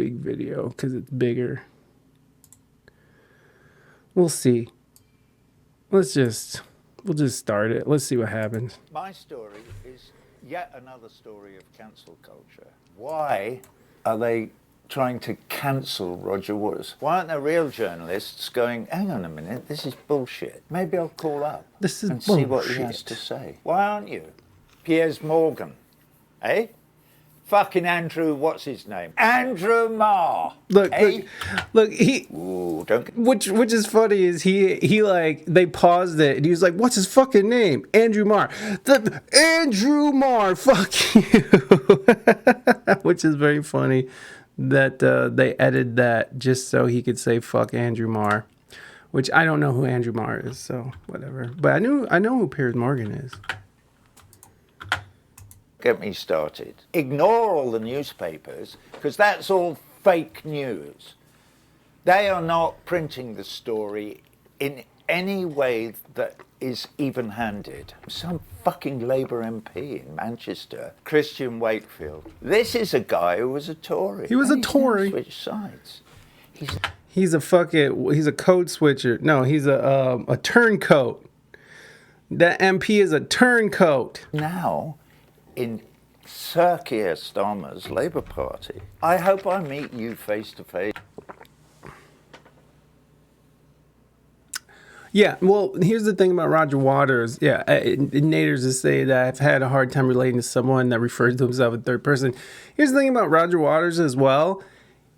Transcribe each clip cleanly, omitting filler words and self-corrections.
big video because it's bigger. We'll see. We'll just start it. Let's see what happens. My story is yet another story of cancel culture. Why are they trying to cancel Roger Waters? Why aren't there real journalists going, hang on a minute, this is bullshit. Maybe I'll call up and see what he has to say. Why aren't you? Piers Morgan, eh? Fucking Andrew, what's his name? Andrew Marr. Look, he. Ooh, don't. Which is funny is he like they paused it and he was like, "What's his fucking name? Andrew Marr." Andrew Marr, fuck you. Which is very funny that they edited that just so he could say "fuck Andrew Marr," which I don't know who Andrew Marr is, so whatever. But I know who Piers Morgan is. Get me started. Ignore all the newspapers, because that's all fake news. They are not printing the story in any way that is even-handed. Some fucking Labour MP in Manchester, Christian Wakefield. This is a guy who was a Tory. He was a Tory. Switch sides. He's a code switcher. No, he's a turncoat. That MP is a turncoat. Now, in Sir Keir Starmer's Labour Party. I hope I meet you face to face. Yeah, well, here's the thing about Roger Waters. Yeah, Naders is saying that I've had a hard time relating to someone that refers to himself in third person. Here's the thing about Roger Waters as well.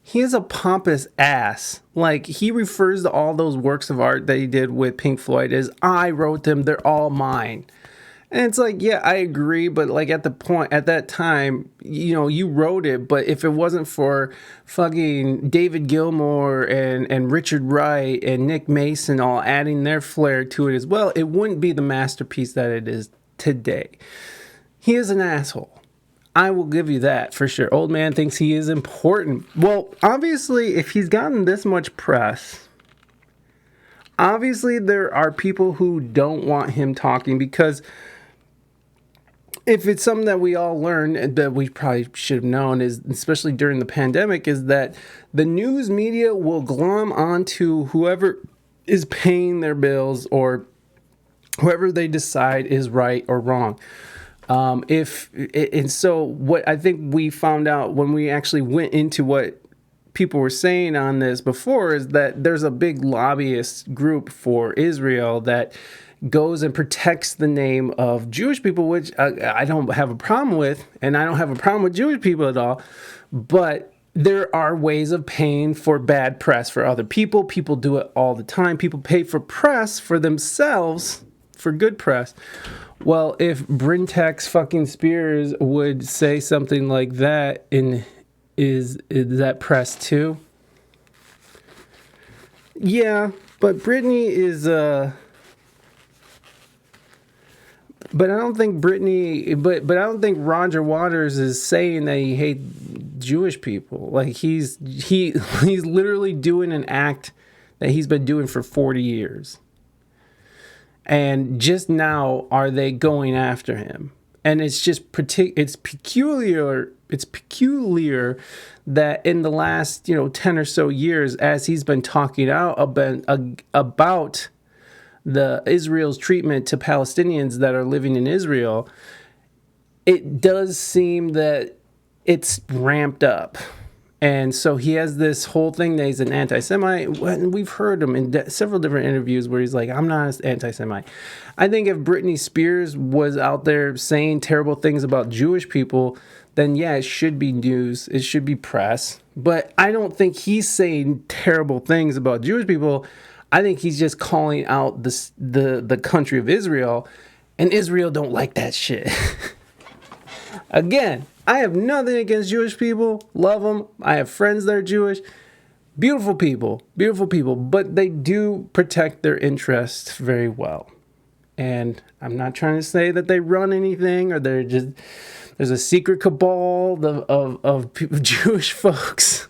He is a pompous ass. Like, he refers to all those works of art that he did with Pink Floyd as, I wrote them, they're all mine. And it's like, yeah, I agree, but like at that time, you know, you wrote it, but if it wasn't for fucking David Gilmour and Richard Wright and Nick Mason all adding their flair to it as well, it wouldn't be the masterpiece that it is today. He is an asshole. I will give you that for sure. Old man thinks he is important. Well, obviously, if he's gotten this much press, obviously there are people who don't want him talking because if it's something that we all learned that we probably should have known is, especially during the pandemic, is that the news media will glom onto whoever is paying their bills or whoever they decide is right or wrong. And so what I think we found out when we actually went into what people were saying on this before is that there's a big lobbyist group for Israel that goes and protects the name of Jewish people, which I don't have a problem with, and I don't have a problem with Jewish people at all, but there are ways of paying for bad press for other people. People do it all the time. People pay for press for themselves, for good press. Well, if Brintex fucking Spears would say something like that, is that press too? Yeah, but Britney is but I don't think but I don't think Roger Waters is saying that he hates Jewish people. Like he's literally doing an act that he's been doing for 40 years. And just now are they going after him? And it's just it's peculiar that in the last, 10 or so years, as he's been talking out about the Israel's treatment to Palestinians that are living in Israel, it does seem that it's ramped up. And so he has this whole thing that he's an anti-Semite. And we've heard him in several different interviews where he's like, I'm not an anti-Semite. I think if Britney Spears was out there saying terrible things about Jewish people, then yeah, it should be news. It should be press. But I don't think he's saying terrible things about Jewish people. I think he's just calling out the country of Israel, and Israel don't like that shit. Again, I have nothing against Jewish people. Love them. I have friends that are Jewish. Beautiful people, but they do protect their interests very well. And I'm not trying to say that they run anything or there's a secret cabal of Jewish folks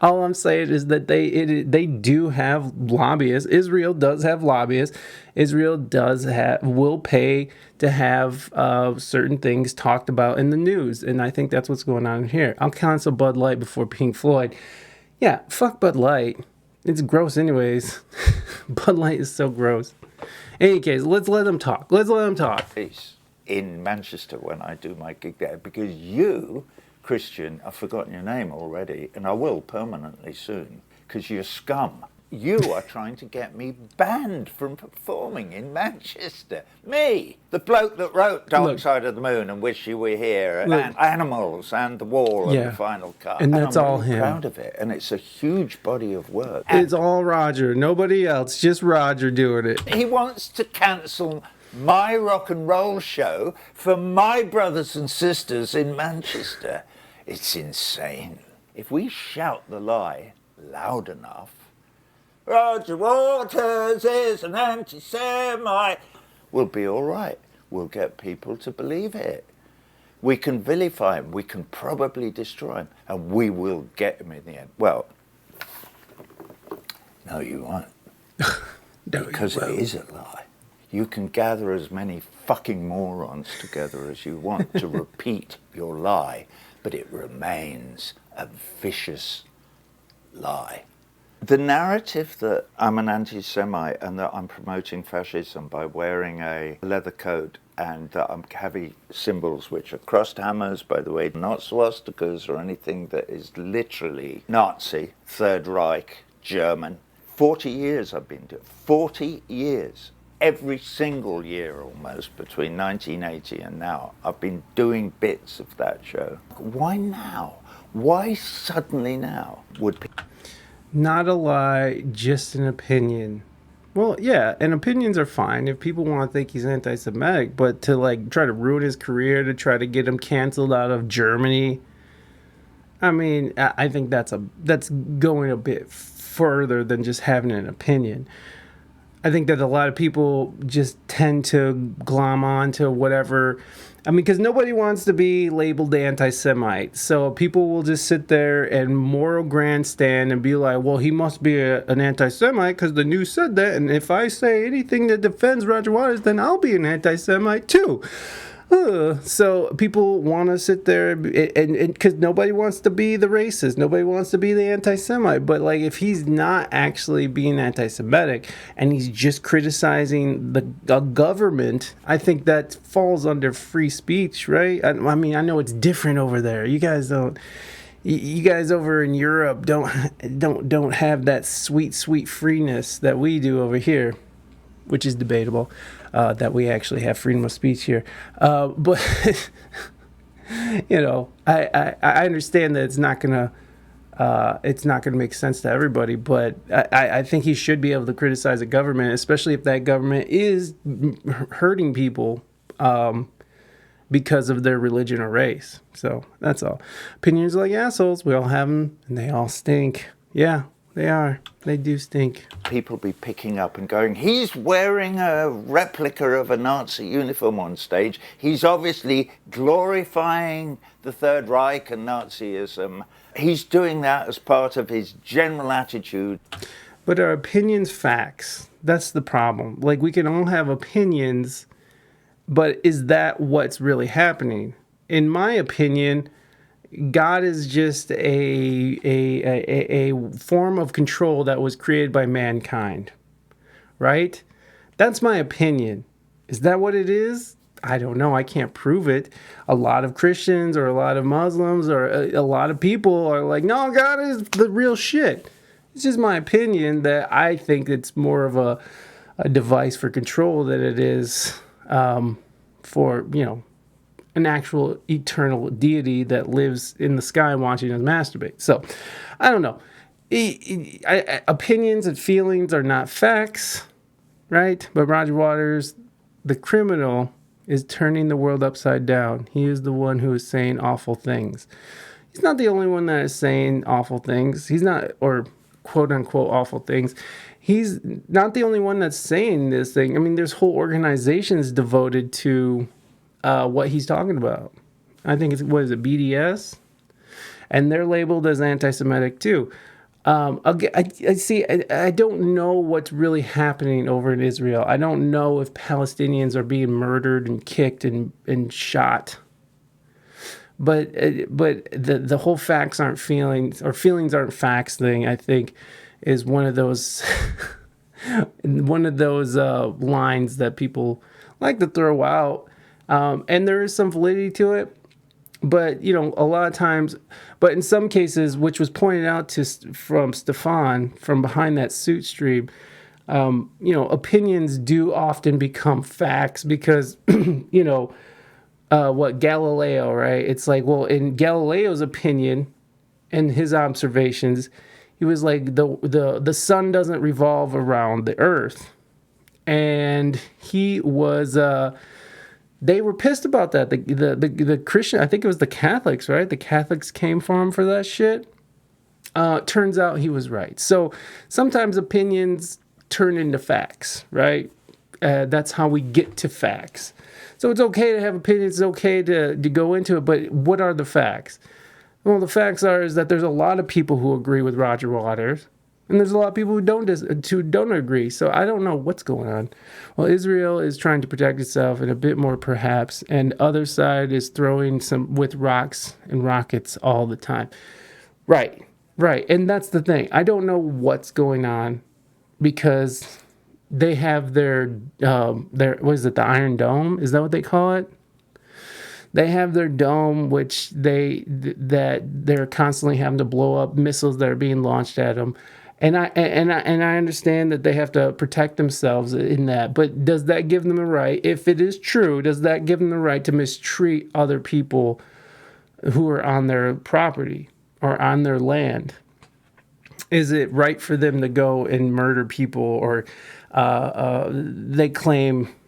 All I'm saying is that they do have lobbyists. Israel does have lobbyists. Israel will pay to have certain things talked about in the news, and I think that's what's going on here. I'll cancel Bud Light before Pink Floyd. Yeah, fuck Bud Light. It's gross anyways. Bud Light is so gross. In any case, let's let them talk. In Manchester when I do my gig there, because you, Christian, I've forgotten your name already, and I will permanently soon, because you're scum. You are trying to get me banned from performing in Manchester. Me, the bloke that wrote Dark Side of the Moon and Wish You Were Here, and Animals, and The Wall, and The Final Cut. And that's I'm all really him. proud of it, and it's a huge body of work. It's all Roger, nobody else, just Roger doing it. He wants to cancel my rock and roll show for my brothers and sisters in Manchester. It's insane. If we shout the lie loud enough, Roger Waters is an anti-Semite, we'll be all right. We'll get people to believe it. We can vilify him, we can probably destroy him, and we will get him in the end. Well, no, you won't. Because it is a lie. You can gather as many fucking morons together as you want to repeat your lie, but it remains a vicious lie. The narrative that I'm an anti-Semite and that I'm promoting fascism by wearing a leather coat and that I'm heavy symbols, which are crossed hammers, by the way, not swastikas or anything that is literally Nazi, Third Reich, German. 40 years I've been doing, 40 years. Every single year almost between 1980 and now, I've been doing bits of that show. Why now? Why suddenly now would people... Not a lie, just an opinion. Well, yeah, and opinions are fine if people want to think he's anti-Semitic, but to like try to ruin his career, to try to get him canceled out of Germany, I mean, I think that's going a bit further than just having an opinion. I think that a lot of people just tend to glom on to whatever. I mean, because nobody wants to be labeled anti-Semite. So people will just sit there and moral grandstand and be like, well, he must be an anti-Semite because the news said that. And if I say anything that defends Roger Waters, then I'll be an anti-Semite too. So people want to sit there and because nobody wants to be the racist, nobody wants to be the anti-Semite, but like if he's not actually being anti-Semitic and he's just criticizing the government, I think that falls under free speech, right? I mean, I know it's different over there. You guys don't. You guys over in Europe don't have that sweet freeness that we do over here, which is debatable. That we actually have freedom of speech here. But, you know, I understand that it's not gonna make sense to everybody, but I think he should be able to criticize the government, especially if that government is hurting people because of their religion or race. So that's all. Opinions are like assholes. We all have them, and they all stink. Yeah. They are. They do stink. People be picking up and going, he's wearing a replica of a Nazi uniform on stage. He's obviously glorifying the Third Reich and Nazism. He's doing that as part of his general attitude. But are opinions facts? That's the problem. Like, we can all have opinions, but is that what's really happening? In my opinion, God is just a form of control that was created by mankind, right? That's my opinion. Is that what it is? I don't know. I can't prove it. A lot of Christians or a lot of Muslims or a lot of people are like, no, God is the real shit. It's just my opinion that I think it's more of a device for control than it is for, you know, an actual eternal deity that lives in the sky watching us masturbate. So, I don't know. Opinions and feelings are not facts, right? But Roger Waters, the criminal, is turning the world upside down. He is the one who is saying awful things. He's not the only one that is saying awful things. He's not, or quote unquote awful things. He's not the only one that's saying this thing. I mean, there's whole organizations devoted to what he's talking about. I think it's, what is it, BDS? and they're labeled as anti-Semitic too. I see. I don't know what's really happening over in Israel. I don't know if Palestinians are being murdered and kicked and shot. But the whole facts aren't feelings or feelings aren't facts thing, I think, is one of those lines that people like to throw out, and there is some validity to it. But a lot of times, but in some cases, which was pointed out from Stefan from behind that suit stream, opinions do often become facts because what Galileo, right? It's like, well, in Galileo's opinion and his observations, he was like the sun doesn't revolve around the earth, and he was. They were pissed about that. The Christian, I think it was the Catholics, right? The Catholics came for him for that shit. Turns out he was right. So sometimes opinions turn into facts, right? That's how we get to facts. So it's okay to have opinions. It's okay to go into it. But what are the facts? Well, the facts is that there's a lot of people who agree with Roger Waters. And there's a lot of people who don't agree. So I don't know what's going on. Well, Israel is trying to protect itself and a bit more perhaps. And other side is throwing some with rocks and rockets all the time. Right. And that's the thing. I don't know what's going on because they have their what is it, the Iron Dome? Is that what they call it? They have their dome, which they're constantly having to blow up missiles that are being launched at them. And I understand that they have to protect themselves in that, but does that give them a right? If it is true, does that give them the right to mistreat other people who are on their property or on their land? Is it right for them to go and murder people, or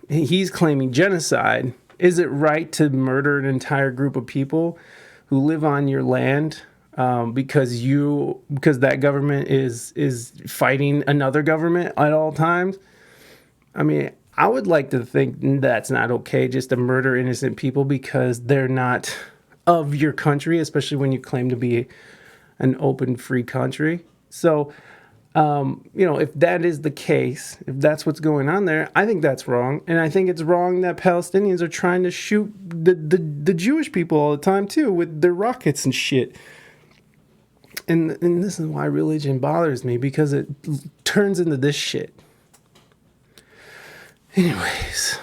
he's claiming genocide? Is it right to murder an entire group of people who live on your land? Because that government is fighting another government at all times. I mean, I would like to think that's not okay, just to murder innocent people because they're not of your country, especially when you claim to be an open, free country. So, if that is the case, if that's what's going on there, I think that's wrong. And I think it's wrong that Palestinians are trying to shoot the Jewish people all the time, too, with their rockets and shit. And this is why religion bothers me, because it turns into this shit. Anyways.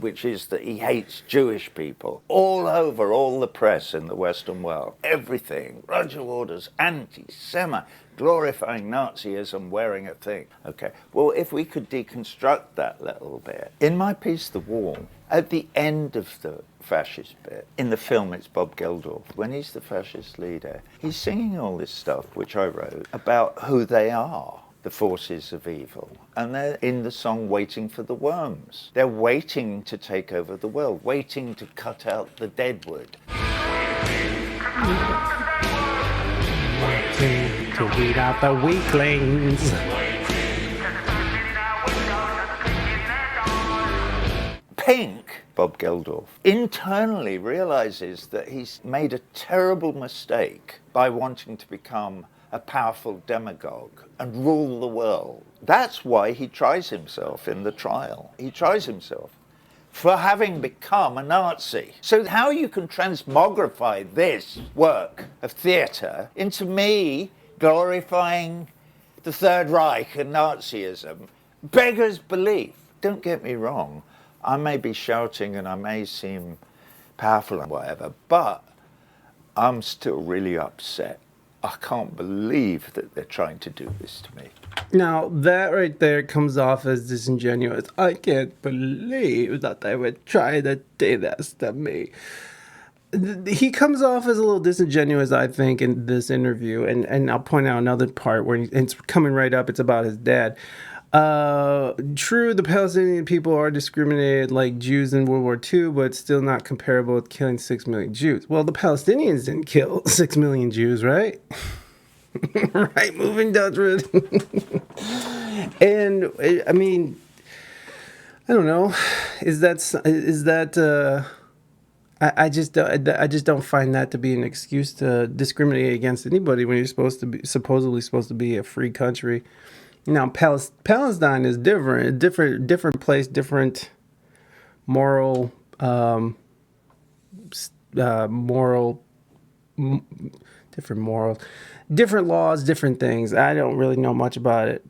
Which is that he hates Jewish people all over, all the press in the Western world. Everything. Roger Waters, anti-Semite, glorifying Nazism, wearing a thing. Okay, well, if we could deconstruct that little bit. In my piece, The Wall, at the end of the fascist bit, in the film it's Bob Geldof, when he's the fascist leader, he's singing all this stuff, which I wrote, about who they are. The forces of evil, and they're in the song Waiting for the Worms. They're waiting to take over the world, waiting to cut out the deadwood. Waiting to weed out the weaklings. Pink, Bob Geldof, internally realizes that he's made a terrible mistake by wanting to become a powerful demagogue and rule the world. That's why he tries himself in the trial. He tries himself for having become a Nazi. So how you can transmogrify this work of theatre into me glorifying the Third Reich and Nazism beggars belief. Don't get me wrong, I may be shouting and I may seem powerful and whatever, but I'm still really upset. I can't believe that they're trying to do this to me. Now, that right there comes off as disingenuous. I can't believe that they would try to do this to me. He comes off as a little disingenuous, I think, in this interview. And I'll point out another part where it's coming right up. It's about his dad. True, the Palestinian people are discriminated like Jews in World War II, but still not comparable with killing 6 million Jews. Well, the Palestinians didn't kill 6 million Jews, right? Right, moving Dutchman. And I mean, I don't know. Is that? I just don't find that to be an excuse to discriminate against anybody when you're supposedly supposed to be a free country. Now, Palestine is different place, different moral, moral, different morals, different laws, different things. I don't really know much about it.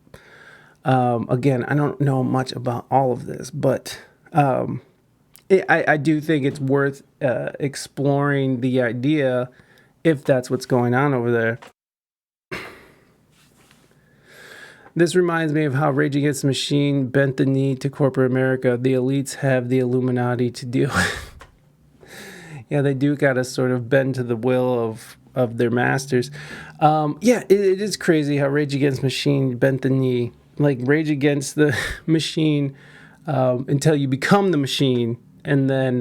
Again, I don't know much about all of this, but I do think it's worth exploring the idea if that's what's going on over there. This reminds me of how Rage Against the Machine bent the knee to corporate America. The elites have the Illuminati to deal with. Yeah, they do got to sort of bend to the will of their masters. It is crazy how Rage Against the Machine bent the knee. Like Rage Against the Machine until you become the machine, and then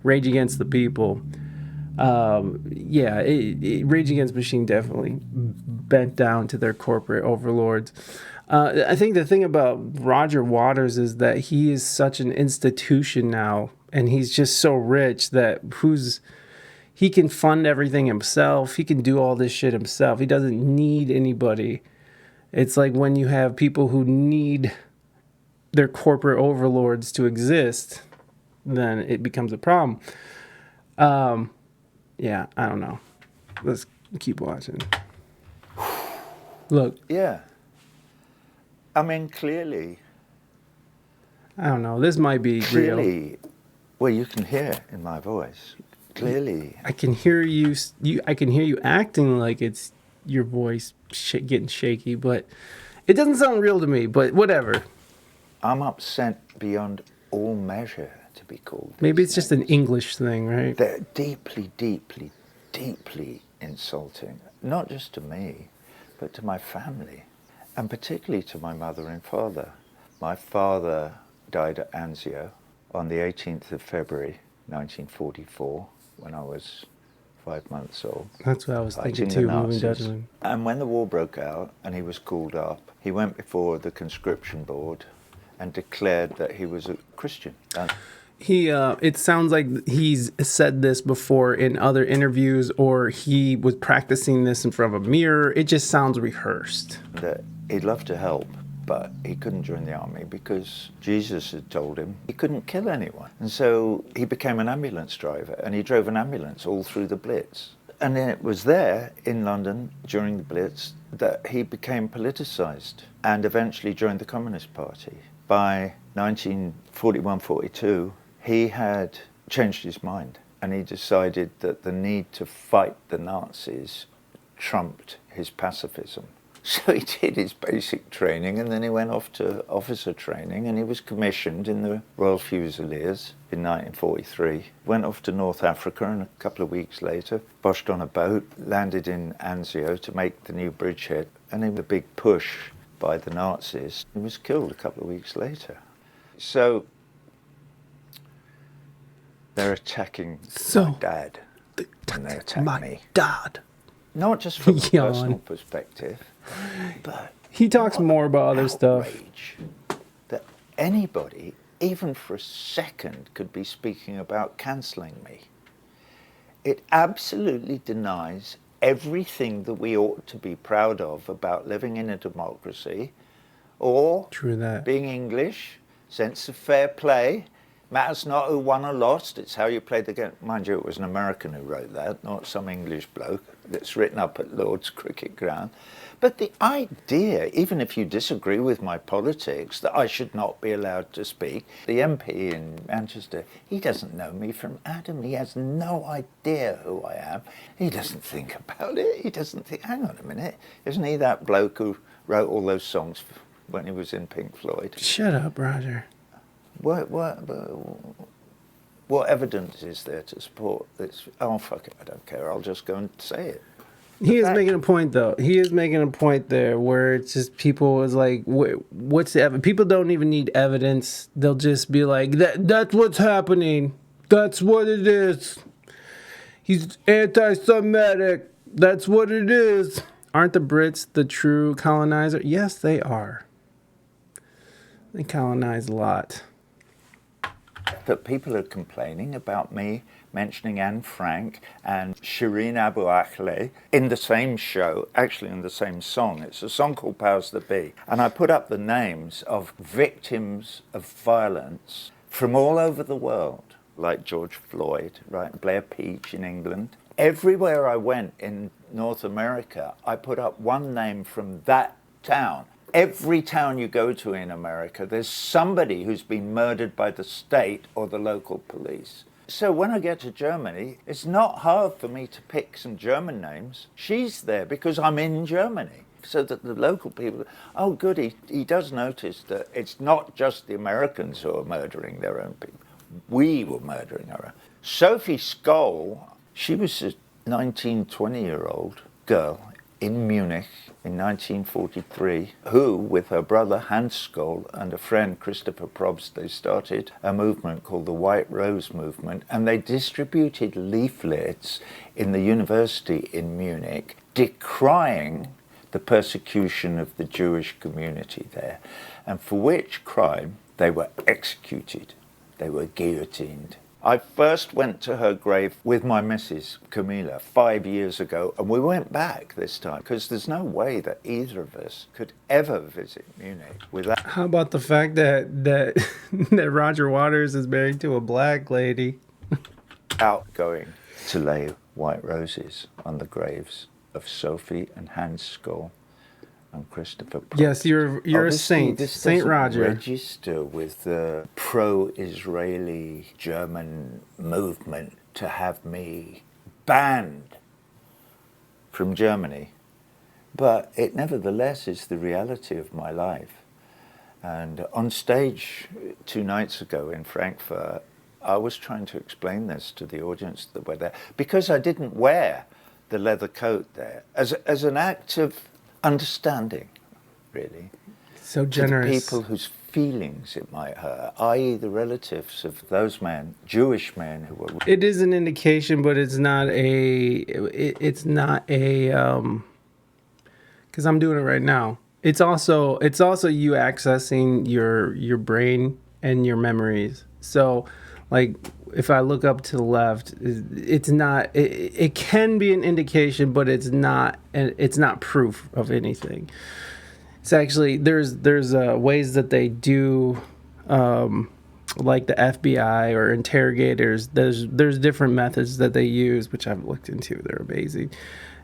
Rage Against the people. Rage Against the Machine definitely bent down to their corporate overlords. I think the thing about Roger Waters is that he is such an institution now, and he's just so rich that he can fund everything himself. He can do all this shit himself. He doesn't need anybody. It's like when you have people who need their corporate overlords to exist, then it becomes a problem. I don't know. Let's keep watching. Look. Yeah. I mean, clearly. I don't know. This might be real. Well, you can hear it in my voice. Clearly. I can hear you. I can hear you acting like it's your voice getting shaky, but it doesn't sound real to me. But whatever. I'm upset beyond all measure to be called. Maybe it's just an English thing, right? They're deeply, deeply, deeply insulting. Not just to me, but to my family, and particularly to my mother and father. My father died at Anzio on the 18th of February, 1944, when I was 5 months old. That's what I was thinking too, moving Dutchman. And when the war broke out and he was called up, he went before the conscription board and declared that he was a Christian. It sounds like he's said this before in other interviews, or he was practicing this in front of a mirror. It just sounds rehearsed. That he'd love to help, but he couldn't join the army because Jesus had told him he couldn't kill anyone. And so he became an ambulance driver, and he drove an ambulance all through the Blitz. And then it was there in London during the Blitz that he became politicized and eventually joined the Communist Party. By 1941-42, he had changed his mind, and he decided that the need to fight the Nazis trumped his pacifism. So he did his basic training, and then he went off to officer training, and he was commissioned in the Royal Fusiliers in 1943. Went off to North Africa, and a couple of weeks later, boshed on a boat, landed in Anzio to make the new bridgehead, and in the big push by the Nazis, he was killed a couple of weeks later. So they're attacking my dad, and they attack me. Dad. Not just from a personal perspective, but he talks more about other stuff. That anybody, even for a second, could be speaking about cancelling me. It absolutely denies everything that we ought to be proud of about living in a democracy, or being English, sense of fair play. Matters not who won or lost, it's how you play the game. Mind you, it was an American who wrote that, not some English bloke that's written up at Lord's Cricket Ground. But the idea, even if you disagree with my politics, that I should not be allowed to speak. The MP in Manchester, he doesn't know me from Adam. He has no idea who I am. He doesn't think about it. He doesn't think, hang on a minute, isn't he that bloke who wrote all those songs when he was in Pink Floyd? Shut up, Roger. What evidence is there to support this? Oh, fuck it, I don't care. I'll just go and say it. He is making a point, though. He is making a point there where it's just people is like, what's the evidence? People don't even need evidence. They'll just be like, that's what's happening. That's what it is. He's anti-Semitic. That's what it is. Aren't the Brits the true colonizer? Yes, they are. They colonize a lot. that people are complaining about me mentioning Anne Frank and Shireen Abu Akleh in the same show, actually in the same song. It's a song called Powers That Be. And I put up the names of victims of violence from all over the world, like George Floyd, right, Blair Peach in England. Everywhere I went in North America, I put up one name from that town. Every town you go to in America, there's somebody who's been murdered by the state or the local police. So when I get to Germany, it's not hard for me to pick some German names. She's there because I'm in Germany. So that the local people, oh good, he does notice that it's not just the Americans who are murdering their own people. We were murdering our own. Sophie Scholl, she was a 19, 20-year-old girl in Munich in 1943, who, with her brother Hans Scholl and a friend Christopher Probst, they started a movement called the White Rose Movement, and they distributed leaflets in the university in Munich decrying the persecution of the Jewish community there, and for which crime they were executed, they were guillotined. I first went to her grave with my missus, Camilla, 5 years ago, and we went back this time because there's no way that either of us could ever visit Munich without. How about the fact that that Roger Waters is married to a black lady? Going to lay white roses on the graves of Sophie and Hans Scholl and Christopher Probst. Yes, you're a saint, this Saint Roger. Register with the pro-Israeli German movement to have me banned from Germany, but it nevertheless is the reality of my life. And on stage 2 nights ago in Frankfurt, I was trying to explain this to the audience that were there because I didn't wear the leather coat there as an act of understanding, really. So generous. To the people whose feelings it might hurt, i.e. the relatives of those men, Jewish men who were. It is an indication, but it's not a, because I'm doing it right now. It's also you accessing your brain and your memories. So, like, if I look up to the left, it's not. It can be an indication, but it's not. It's not proof of anything. It's actually there's ways that they do, like the FBI or interrogators. There's different methods that they use, which I've looked into. They're amazing.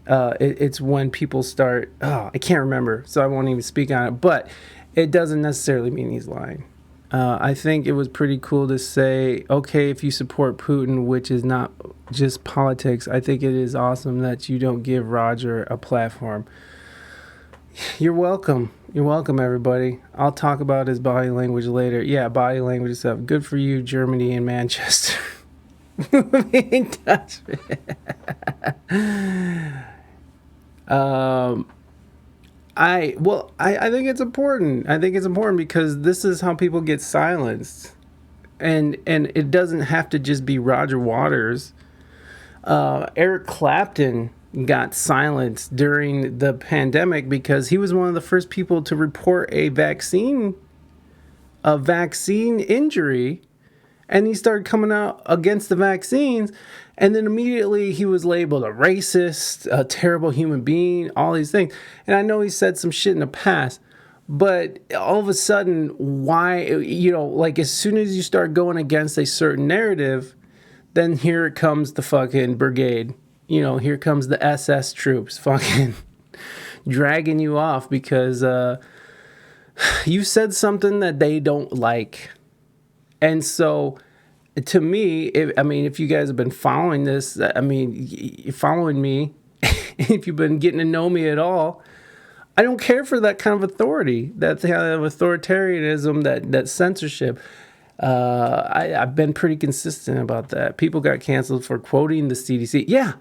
It's when people start. Oh, I can't remember, so I won't even speak on it. But it doesn't necessarily mean he's lying. I think it was pretty cool to say, okay, if you support Putin, which is not just politics, I think it is awesome that you don't give Roger a platform. You're welcome. You're welcome, everybody. I'll talk about his body language later. Yeah, body language stuff. Good for you, Germany and Manchester. Being touched. I think it's important. I think it's important because this is how people get silenced. And it doesn't have to just be Roger Waters. Eric Clapton got silenced during the pandemic because he was one of the first people to report a vaccine injury, and he started coming out against the vaccines, and then immediately he was labeled a racist, a terrible human being, all these things. And I know he said some shit in the past, but all of a sudden, why, like as soon as you start going against a certain narrative, then here comes the fucking brigade. Here comes the SS troops fucking dragging you off because you said something that they don't like. And so, to me, if you guys have been following this, you're following me, if you've been getting to know me at all, I don't care for that kind of authority, that kind of authoritarianism, that censorship. I've been pretty consistent about that. People got canceled for quoting the CDC. Yeah,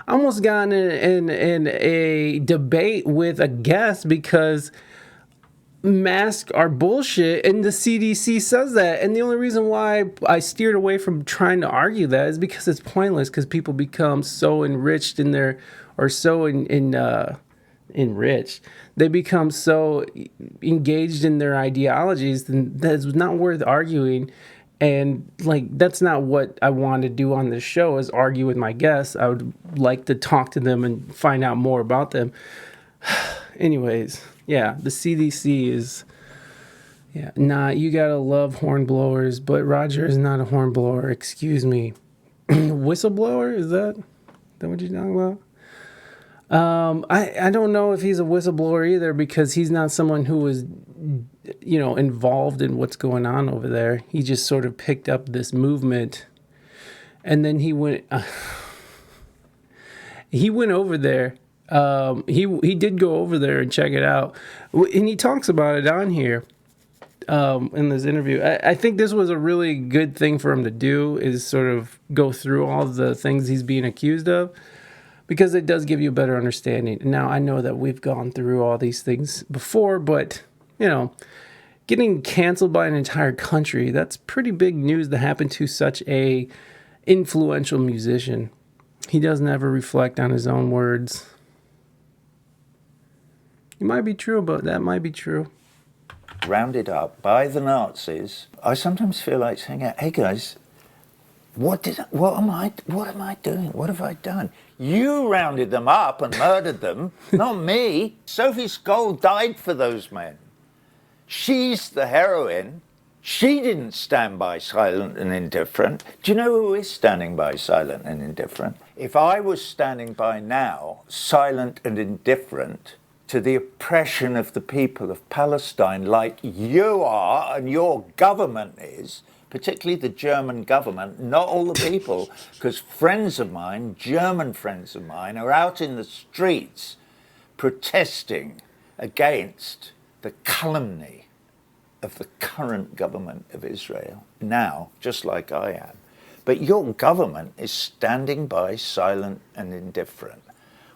I almost got in a debate with a guest because masks are bullshit, and the CDC says that. And the only reason why I steered away from trying to argue that is because it's pointless, because people become so enriched in their, or so enriched. They become so engaged in their ideologies that it's not worth arguing. And like, that's not what I want to do on this show, is argue with my guests. I would like to talk to them and find out more about them. Anyways, yeah, the CDC is, yeah, nah, you gotta love hornblowers, but Roger is not a hornblower. Excuse me. Whistleblower? Is that what you're talking about? I don't know if he's a whistleblower either, because he's not someone who was, involved in what's going on over there. He just sort of picked up this movement, and then he went over there. He did go over there and check it out, and he talks about it on here in this interview. I think this was a really good thing for him to do, is sort of go through all the things he's being accused of, because it does give you a better understanding. Now, I know that we've gone through all these things before, but, getting canceled by an entire country, that's pretty big news to happen to such a influential musician. He doesn't ever reflect on his own words. It might be true, but that might be true. Rounded up by the Nazis, I sometimes feel like saying, hey guys, what am I doing? What have I done? You rounded them up and murdered them, not me. Sophie Skoll died for those men. She's the heroine. She didn't stand by silent and indifferent. Do you know who is standing by silent and indifferent? If I was standing by now, silent and indifferent to the oppression of the people of Palestine, like you are and your government is, particularly the German government, not all the people, because friends of mine, German friends of mine, are out in the streets protesting against the calumny of the current government of Israel now, just like I am. But your government is standing by silent and indifferent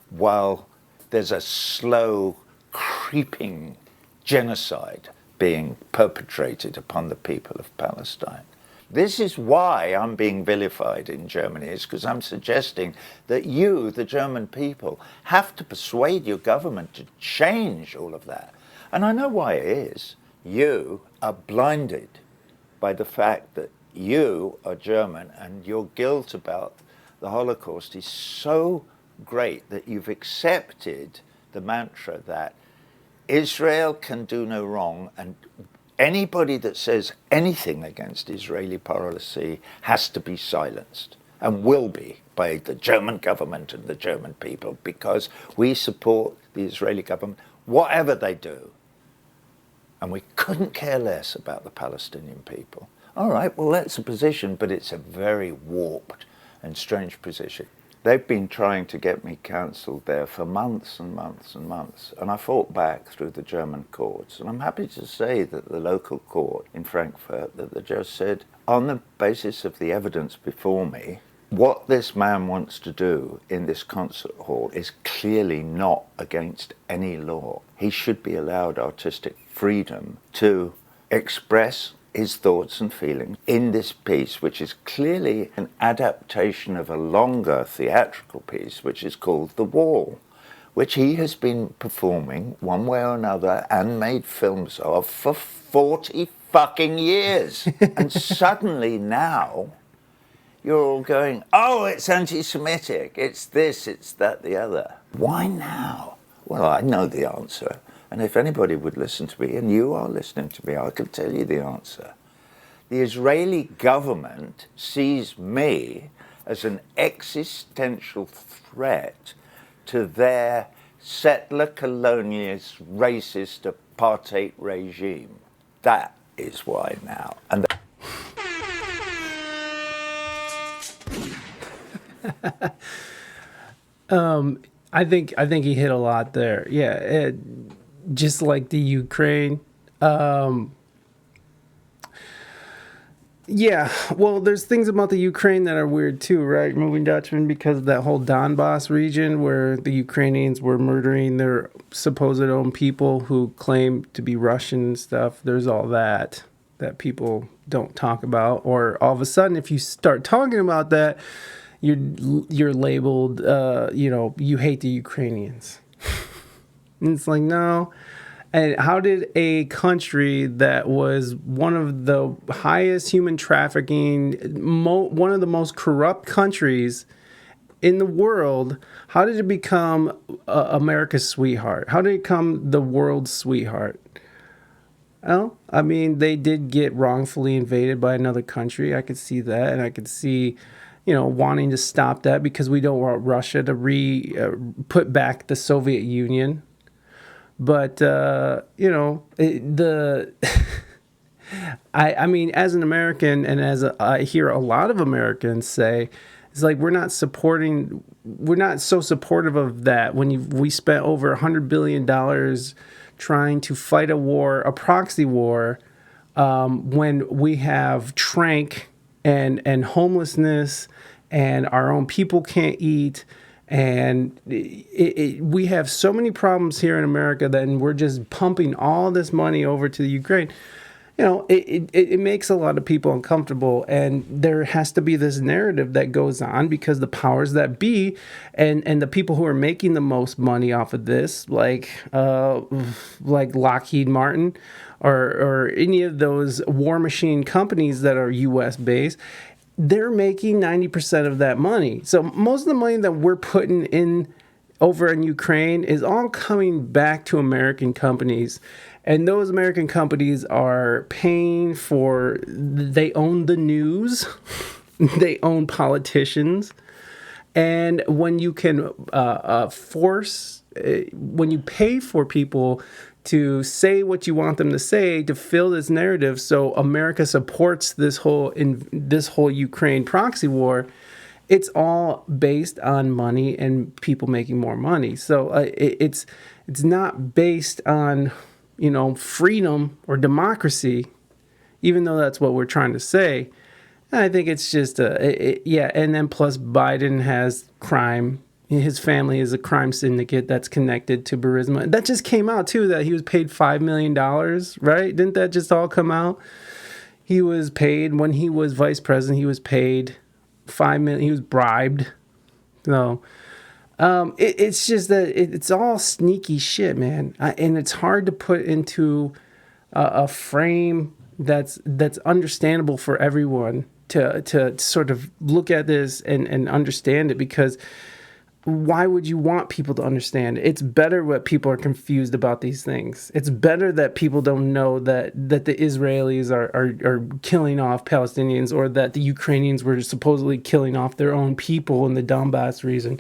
while there's a slow, creeping genocide being perpetrated upon the people of Palestine. This is why I'm being vilified in Germany, is because I'm suggesting that you, the German people, have to persuade your government to change all of that. And I know why it is. You are blinded by the fact that you are German and your guilt about the Holocaust is so great that you've accepted the mantra that Israel can do no wrong, and anybody that says anything against Israeli policy has to be silenced, and will be, by the German government and the German people, because we support the Israeli government, whatever they do. And we couldn't care less about the Palestinian people. All right, well, that's a position, but it's a very warped and strange position. They've been trying to get me cancelled there for months and months and months, and I fought back through the German courts. And I'm happy to say that the local court in Frankfurt, that the judge said, on the basis of the evidence before me, what this man wants to do in this concert hall is clearly not against any law. He should be allowed artistic freedom to express his thoughts and feelings in this piece, which is clearly an adaptation of a longer theatrical piece, which is called The Wall, which he has been performing one way or another and made films of for 40 fucking years. And suddenly now you're all going, oh, it's anti-Semitic, it's this, it's that, the other. Why now? Well, I know the answer. And if anybody would listen to me, and you are listening to me, I could tell you the answer. The Israeli government sees me as an existential threat to their settler, colonialist, racist, apartheid regime. That is why now. And I think he hit a lot there. Yeah, just like the Ukraine. Yeah, well, there's things about the Ukraine that are weird too, right? Moving Dutchman, because of that whole Donbass region where the Ukrainians were murdering their supposed own people who claim to be Russian and stuff. There's all that people don't talk about, or all of a sudden, if you start talking about that, you're labeled, you hate the Ukrainians. And it's like, no. And how did a country that was one of the highest human trafficking, one of the most corrupt countries in the world, how did it become America's sweetheart? How did it become the world's sweetheart? Well, I mean, they did get wrongfully invaded by another country. I could see that, and I could see, wanting to stop that because we don't want Russia to put back the Soviet Union. But I mean, as an American, and I hear a lot of Americans say, it's like we're not so supportive of that when we spent over $100 billion trying to fight a proxy war, when we have trank and homelessness and our own people can't eat. And we have so many problems here in America that we're just pumping all this money over to the Ukraine. It makes a lot of people uncomfortable, and there has to be this narrative that goes on because the powers that be and the people who are making the most money off of this, like Lockheed Martin or any of those war machine companies that are U.S. based, they're making 90% of that money. So most of the money that we're putting in over in Ukraine is all coming back to American companies. And those American companies are paying for, they own the news, they own politicians. And when you can when you pay for people to say what you want them to say to fill this narrative, so America supports this whole Ukraine proxy war, it's all based on money and people making more money. So it's not based on freedom or democracy, even though that's what we're trying to say. I think it's just and then plus Biden has crime. His family is a crime syndicate that's connected to Burisma. That just came out too, that he was paid $5 million, right? Didn't that just all come out? He was paid, when he was vice president, he was paid $5 million. He was bribed. So it's just that it's all sneaky shit, man. And it's hard to put into a frame that's understandable for everyone to sort of look at this and understand it, because why would you want people to understand? It's better that people are confused about these things. It's better that people don't know that the Israelis are killing off Palestinians, or that the Ukrainians were supposedly killing off their own people in the Donbass region.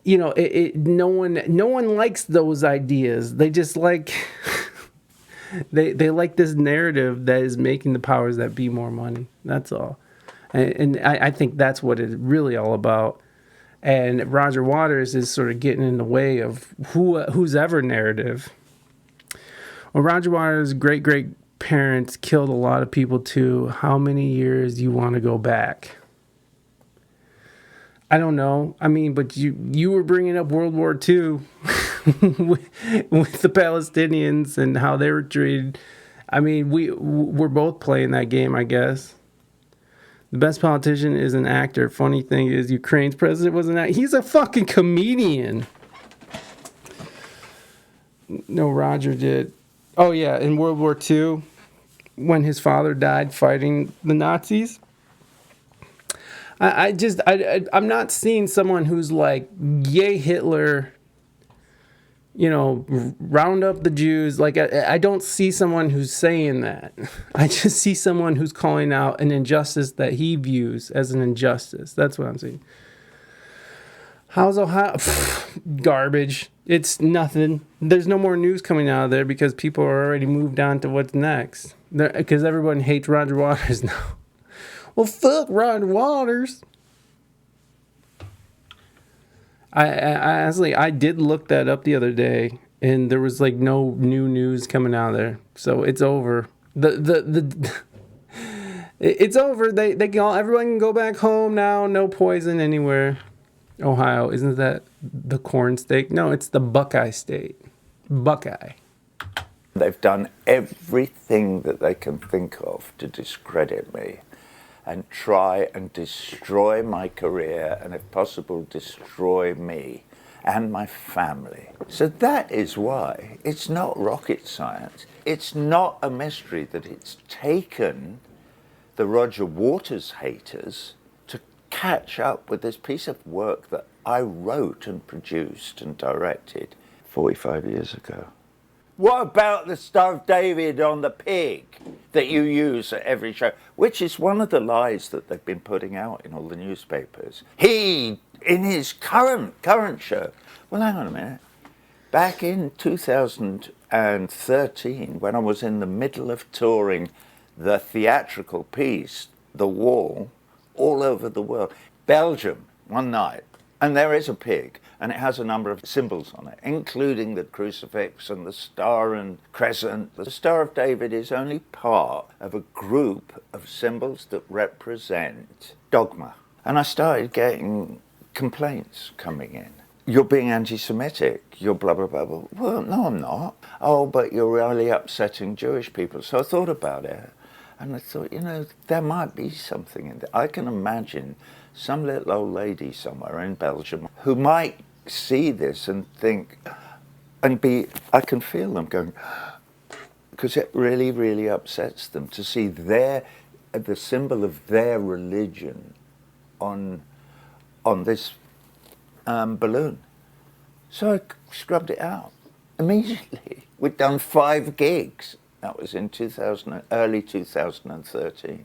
No one likes those ideas. They just like they like this narrative that is making the powers that be more money. That's all. And I think that's what it's really all about. And Roger Waters is sort of getting in the way of whose ever narrative. Well, Roger Waters' great-great-parents killed a lot of people too. How many years you want to go back? I don't know. I mean, but you were bringing up World War II with the Palestinians and how they were treated. I mean, we're both playing that game, I guess. The best politician is an actor. Funny thing is, Ukraine's president was an actor. He's a fucking comedian. No, Roger did. Oh, yeah, in World War II, when his father died fighting the Nazis. I'm not seeing someone who's like, yay, Hitler, round up the Jews. Like, I don't see someone who's saying that. I just see someone who's calling out an injustice that he views as an injustice. That's what I'm saying. How's Ohio? Garbage. It's nothing. There's no more news coming out of there because people are already moved on to what's next. Because everyone hates Roger Waters now. Well, fuck Roger Waters. I honestly, I did look that up the other day, and there was like no new news coming out of there. So it's over. It's over. Everyone can go back home now. No poison anywhere. Ohio, isn't that the corn state? No, it's the Buckeye state. Buckeye. They've done everything that they can think of to discredit me and try and destroy my career and, if possible, destroy me. and my family. So that is why it's not rocket science. It's not a mystery that it's taken the Roger Waters haters to catch up with this piece of work that I wrote and produced and directed 45 years ago. What about the Star of David on the pig that you use at every show? Which is one of the lies that they've been putting out in all the newspapers. He, in his current show. Well, hang on a minute. Back in 2013, when I was in the middle of touring the theatrical piece, The Wall, all over the world, Belgium, one night, and there is a pig, and it has a number of symbols on it, including the crucifix and the star and crescent. The Star of David is only part of a group of symbols that represent dogma. And I started getting complaints coming in. You're being anti-Semitic, you're blah, blah, blah, blah. Well, no, I'm not. Oh, but you're really upsetting Jewish people. So I thought about it, and I thought, there might be something in there. I can imagine some little old lady somewhere in Belgium who might see this and think, I can feel them going, because it really, really upsets them to see the symbol of their religion on this balloon. So I scrubbed it out immediately. We'd done 5 gigs. That was in early 2013.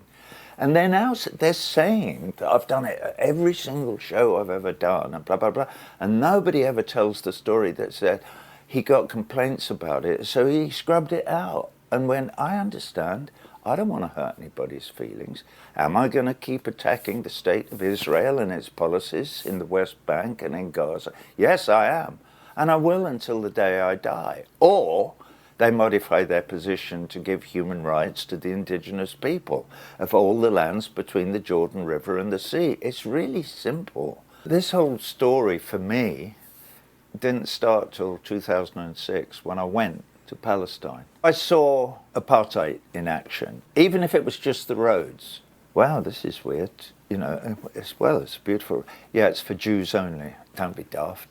And they're saying that I've done it at every single show I've ever done and blah, blah, blah. And nobody ever tells the story that said he got complaints about it, so he scrubbed it out. And when I understand, I don't want to hurt anybody's feelings. Am I going to keep attacking the state of Israel and its policies in the West Bank and in Gaza? Yes, I am. And I will until the day I die. Or they modify their position to give human rights to the indigenous people of all the lands between the Jordan River and the sea. It's really simple. This whole story for me didn't start till 2006 when I went to Palestine. I saw apartheid in action, even if it was just the roads. Wow, this is weird. It's beautiful. Yeah, it's for Jews only. Don't be daft.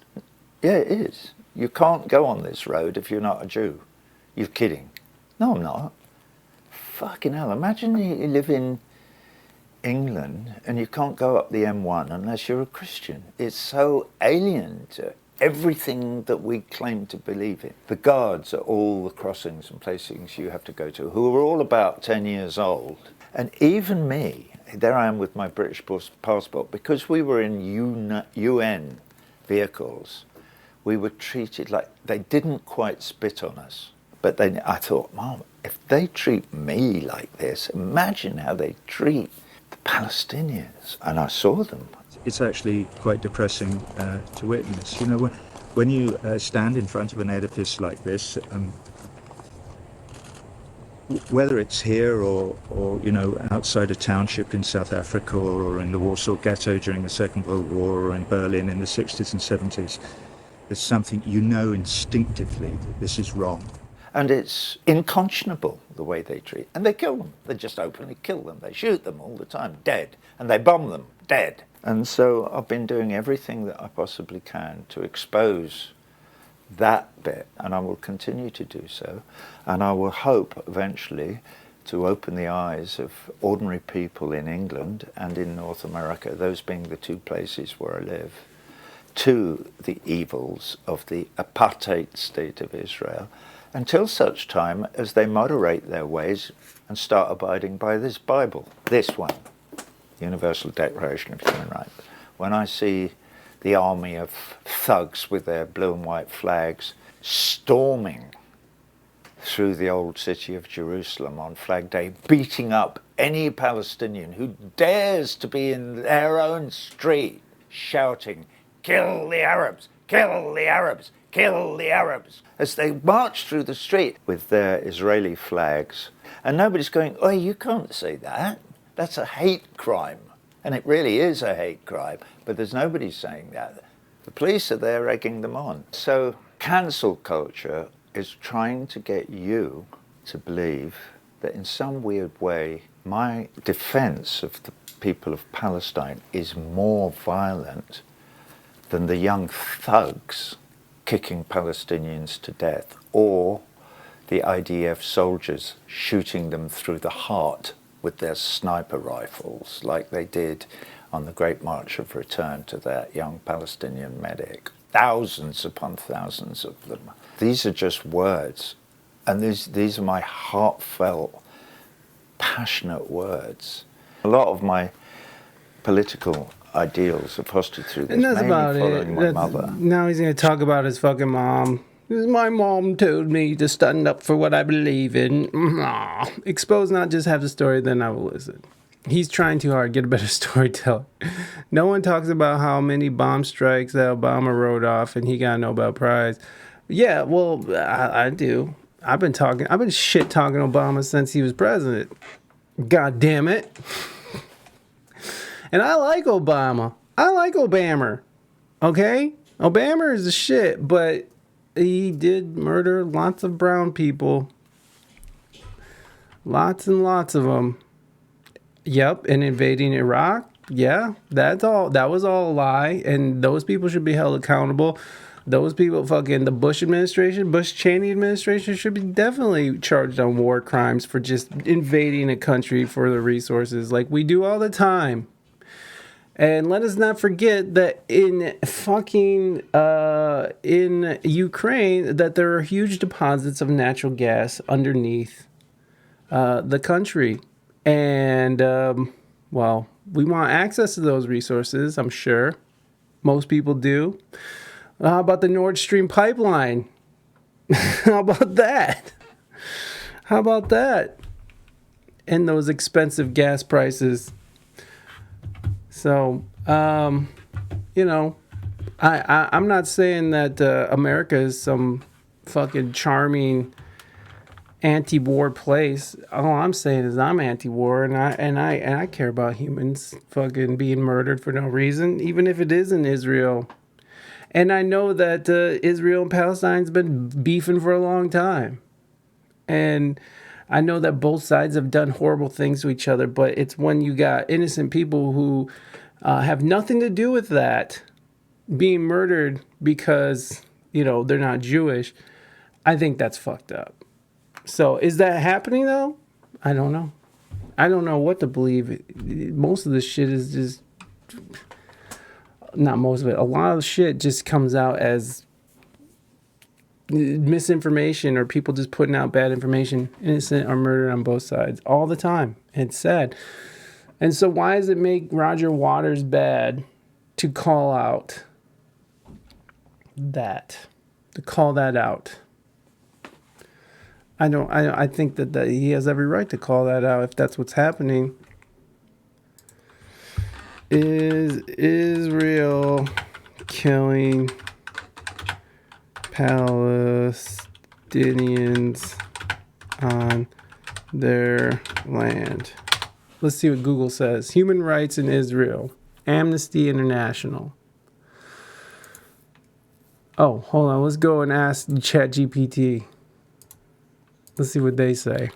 Yeah, it is. You can't go on this road if you're not a Jew. You're kidding. No, I'm not. Fucking hell, imagine you live in England and you can't go up the M1 unless you're a Christian. It's so alien to everything that we claim to believe in. The guards at all the crossings and places you have to go to, who are all about 10 years old. And even me, there I am with my British passport, because we were in UN vehicles, we were treated like, they didn't quite spit on us. But then I thought, Mom, if they treat me like this, imagine how they treat the Palestinians. And I saw them. It's actually quite depressing to witness. When you stand in front of an edifice like this, whether it's here or outside a township in South Africa or in the Warsaw Ghetto during the Second World War or in Berlin in the 60s and 70s, there's something instinctively that this is wrong. And it's unconscionable the way they treat. And they kill them. They just openly kill them. They shoot them all the time, dead. And they bomb them, dead. And so I've been doing everything that I possibly can to expose that bit. And I will continue to do so. And I will hope eventually to open the eyes of ordinary people in England and in North America, those being the 2 places where I live, to the evils of the apartheid state of Israel, until such time as they moderate their ways and start abiding by this Bible, this one, Universal Declaration of Human Rights. When I see the army of thugs with their blue and white flags storming through the old city of Jerusalem on Flag Day, beating up any Palestinian who dares to be in their own street, shouting, "Kill the Arabs! Kill the Arabs! Kill the Arabs!" as they march through the street with their Israeli flags. And nobody's going, "Oh, you can't say that. That's a hate crime." And it really is a hate crime, but there's nobody saying that. The police are there egging them on. So cancel culture is trying to get you to believe that in some weird way, my defense of the people of Palestine is more violent than the young thugs kicking Palestinians to death, or the IDF soldiers shooting them through the heart with their sniper rifles, like they did on the Great March of Return to that young Palestinian medic. Thousands upon thousands of them. These are just words, and these are my heartfelt, passionate words. A lot of my political ideals are fostered through this, And that's mainly about following it. my mother. Now he's going to talk about his fucking mom. My mom told me to stand up for what I believe in. Expose, not just have the story, then I will listen. He's trying too hard. Get a better storyteller. No one talks about how many bomb strikes that Obama wrote off and he got a Nobel Prize. Yeah, well, I do. I've been shit talking Obama since he was president. God damn it. And I like Obama. I like Obama. Okay? Obama is the shit, but he did murder lots of brown people. Lots and lots of them. Yep, and invading Iraq. Yeah, that was all a lie, and those people should be held accountable. Those people, fucking the Bush administration, Bush-Cheney administration, should be definitely charged on war crimes for just invading a country for the resources like we do all the time. And let us not forget that in Ukraine, that there are huge deposits of natural gas underneath the country. And, well, we want access to those resources, I'm sure. Most people do. How about the Nord Stream pipeline? How about that? How about that? And those expensive gas prices. So, I'm not saying that America is some fucking charming anti-war place. All I'm saying is I'm anti-war, and I care about humans fucking being murdered for no reason, even if it is in Israel. And I know that Israel and Palestine's been beefing for a long time. And I know that both sides have done horrible things to each other, but it's when you got innocent people who have nothing to do with that being murdered because, they're not Jewish. I think that's fucked up. So is that happening though? I don't know. I don't know what to believe. Most of this shit is just... Not most of it. A lot of the shit just comes out as misinformation or people just putting out bad information. Innocent are murdered on both sides all the time. It's sad. And so why does it make Roger Waters bad to call out that? To call that out? I think that he has every right to call that out if that's what's happening. Is Israel killing Palestinians on their land? Let's see what Google says. Human rights in Israel. Amnesty International. Oh, hold on. Let's go and ask ChatGPT. Let's see what they say.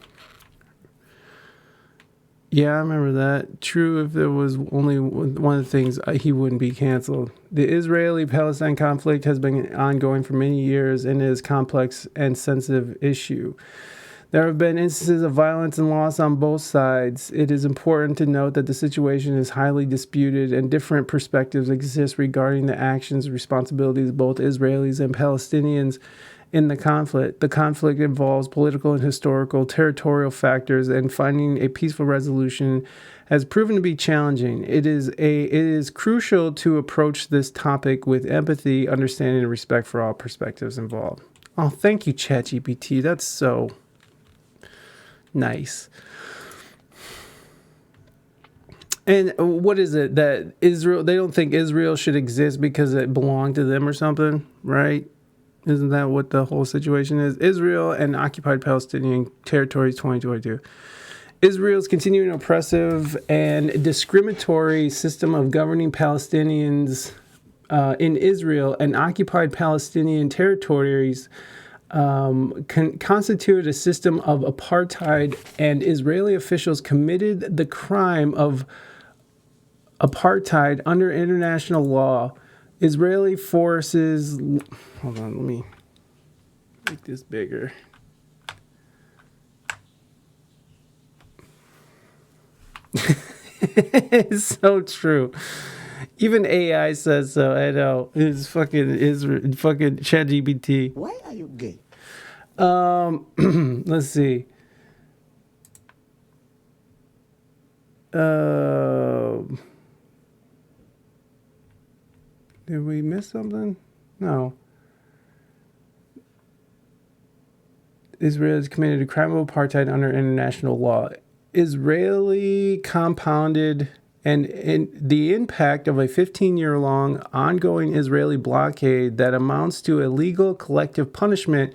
Yeah, I remember that. True, if there was only one of the things, he wouldn't be canceled. The Israeli-Palestine conflict has been ongoing for many years and is a complex and sensitive issue. There have been instances of violence and loss on both sides. It is important to note that the situation is highly disputed and different perspectives exist regarding the actions and responsibilities of both Israelis and Palestinians in the conflict. The conflict involves political and historical, territorial factors, and finding a peaceful resolution has proven to be challenging. It is crucial to approach this topic with empathy, understanding, and respect for all perspectives involved. Oh, thank you, ChatGPT. That's so nice. And what is it that Israel? They don't think Israel should exist because it belonged to them or something, right? Isn't that what the whole situation is? Israel and occupied Palestinian territories 2022. Israel's continuing oppressive and discriminatory system of governing Palestinians in Israel and occupied Palestinian territories constituted a system of apartheid, and Israeli officials committed the crime of apartheid under international law Israeli forces. Hold on, let me make this bigger. It's so true. Even AI says so. I know. It's fucking ChatGPT. Why are you gay? Let's see. Did we miss something? No. Israel has committed a crime of apartheid under international law. Israeli compounded and in the impact of a 15-year-long ongoing Israeli blockade that amounts to illegal collective punishment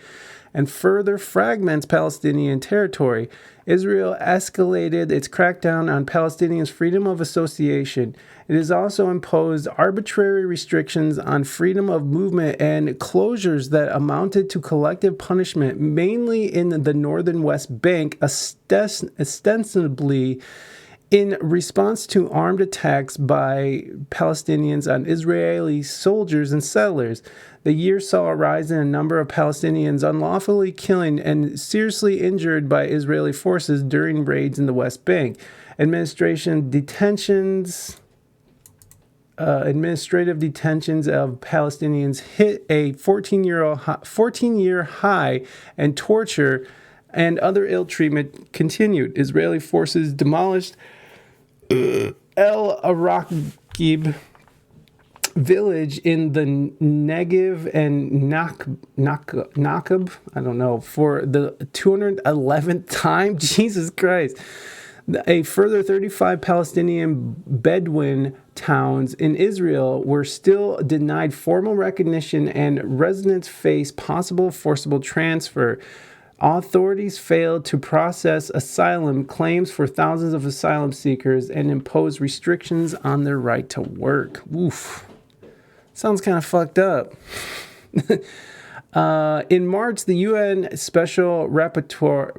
and further fragments Palestinian territory. Israel escalated its crackdown on Palestinians' freedom of association. It has also imposed arbitrary restrictions on freedom of movement and closures that amounted to collective punishment, mainly in the northern West Bank, ostensibly in response to armed attacks by Palestinians on Israeli soldiers and settlers. The year saw a rise in a number of Palestinians unlawfully killing and seriously injured by Israeli forces during raids in the West Bank. Administrative detentions of Palestinians hit a 14-year high, and torture and other ill treatment continued. Israeli forces demolished El Araqib village in the Negev and Nakab, I don't know, for the 211th time. Jesus Christ. A further 35 Palestinian Bedouin towns in Israel were still denied formal recognition, and residents face possible forcible transfer. Authorities failed to process asylum claims for thousands of asylum seekers and impose restrictions on their right to work. Oof. Sounds kind of fucked up. In March, the UN Special Rapporteur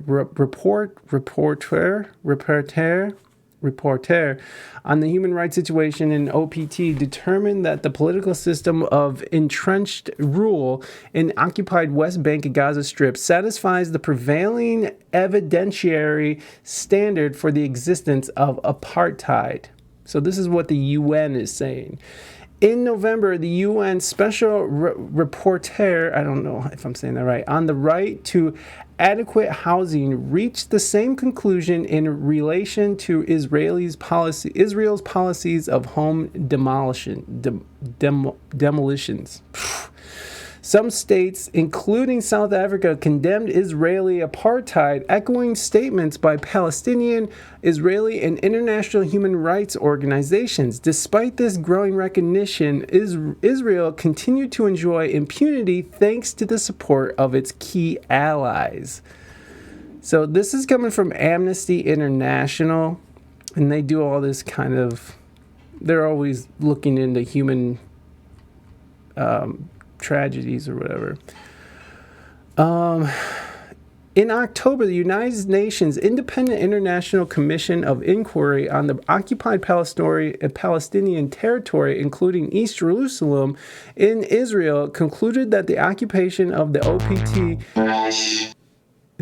on the human rights situation in OPT determined that the political system of entrenched rule in occupied West Bank and Gaza Strip satisfies the prevailing evidentiary standard for the existence of apartheid. So this is what the UN is saying. In November, the UN Special Rapporteur, I don't know if I'm saying that right, on the right to adequate housing reached the same conclusion in relation to Israel's policies of home demolitions. Some states, including South Africa, condemned Israeli apartheid, echoing statements by Palestinian, Israeli, and international human rights organizations. Despite this growing recognition, Israel continued to enjoy impunity thanks to the support of its key allies. So this is coming from Amnesty International, and they do all this kind of, they're always looking into human tragedies or whatever. In October, the United Nations Independent International Commission of Inquiry on the occupied Palestinian territory, including East Jerusalem in Israel, concluded that the occupation of the OPT...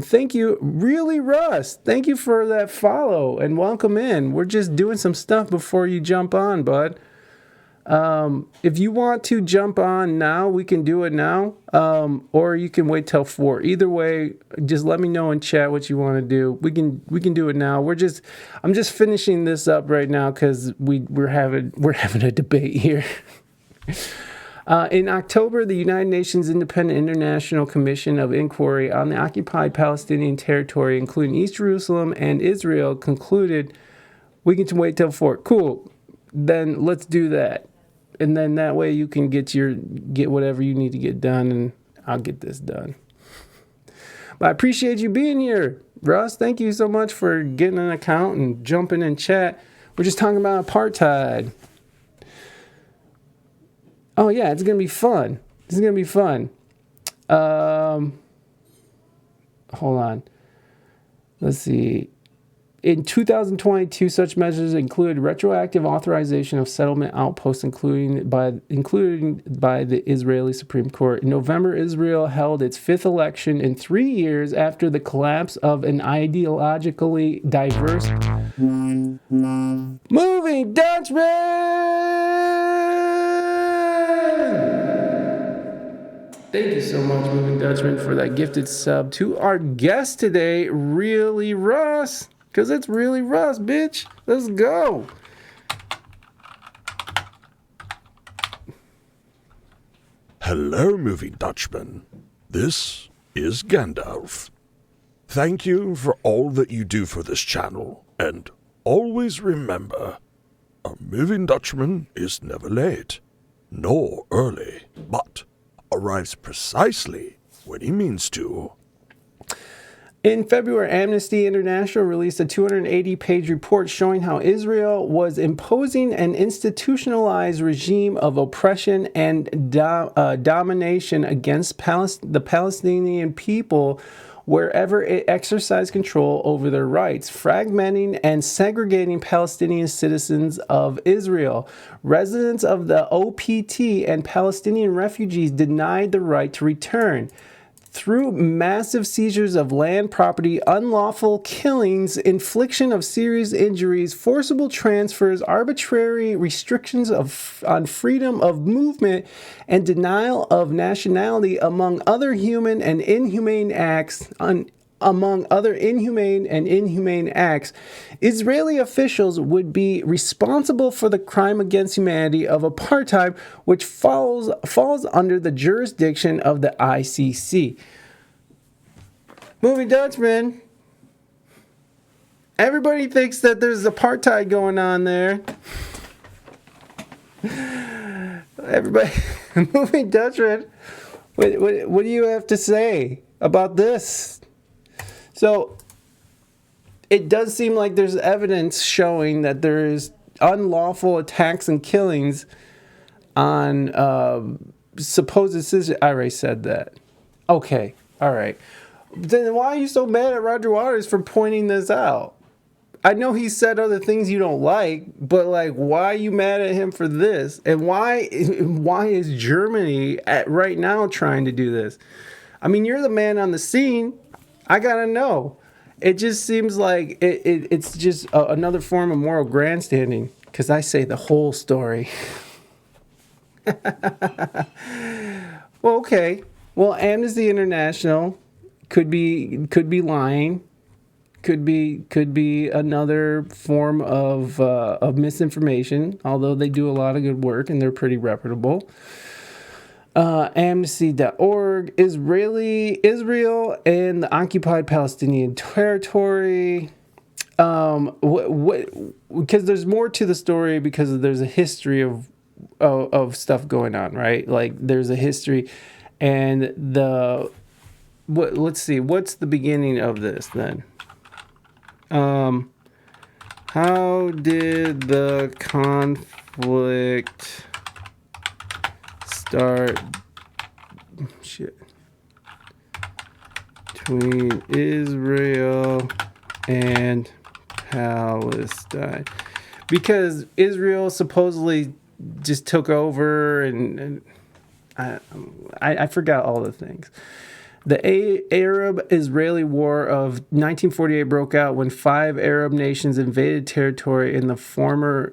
Thank you, really, Russ. Thank you for that follow and welcome in. We're just doing some stuff before you jump on, bud. If you want to jump on now, we can do it now, or you can wait till 4. Either way, just let me know in chat what you want to do. We can do it now. I'm just finishing this up right now because we're having a debate here. In October, the United Nations Independent International Commission of Inquiry on the occupied Palestinian territory, including East Jerusalem and Israel, concluded we can wait till 4. Cool. Then let's do that. And then that way you can get whatever you need to get done, and I'll get this done. But I appreciate you being here, Russ. Thank you so much for getting an account and jumping in chat. We're just talking about apartheid. Oh, yeah, it's going to be fun. This is going to be fun. Hold on. Let's see. In 2022, such measures included retroactive authorization of settlement outposts, including by the Israeli Supreme Court. In November, Israel held its fifth election in 3 years after the collapse of an ideologically diverse moving Dutchman. Thank you so much, Moving Dutchman, for that gifted sub to our guest today, Really Russ. Because it's Really Russ, bitch. Let's go. Hello, Moving Dutchman. This is Gandalf. Thank you for all that you do for this channel, and always remember, a Moving Dutchman is never late, nor early, but arrives precisely when he means to. In February, Amnesty International released a 280-page report showing how Israel was imposing an institutionalized regime of oppression and domination against the Palestinian people wherever it exercised control over their rights, fragmenting and segregating Palestinian citizens of Israel. Residents of the OPT and Palestinian refugees denied the right to return. Through massive seizures of land property, unlawful killings, infliction of serious injuries, forcible transfers, arbitrary restrictions on freedom of movement, and denial of nationality, among other inhumane and inhumane acts, Israeli officials would be responsible for the crime against humanity of apartheid, which falls under the jurisdiction of the ICC. Movie Dutchman. Everybody thinks that there's apartheid going on there. Everybody, Movie Dutchman. What do you have to say about this? So, it does seem like there's evidence showing that there is unlawful attacks and killings on supposed citizens. I already said that. Okay, all right. Then why are you so mad at Roger Waters for pointing this out? I know he said other things you don't like, but like, why are you mad at him for this? And why is Germany right now trying to do this? I mean, you're the man on the scene. I gotta know. It just seems like it's just another form of moral grandstanding, because I say the whole story. Well, okay. Well, Amnesty International could be lying. Could be another form of misinformation, although they do a lot of good work and they're pretty reputable. Amnesty.org, Israel and the occupied Palestinian territory. Because there's more to the story, because there's a history of stuff going on, right? Like there's a history, and let's see, what's the beginning of this then? How did the conflict start? Between Israel and Palestine, because Israel supposedly just took over, and I forgot all the things. The Arab-Israeli War of 1948 broke out when 5 Arab nations invaded territory in the former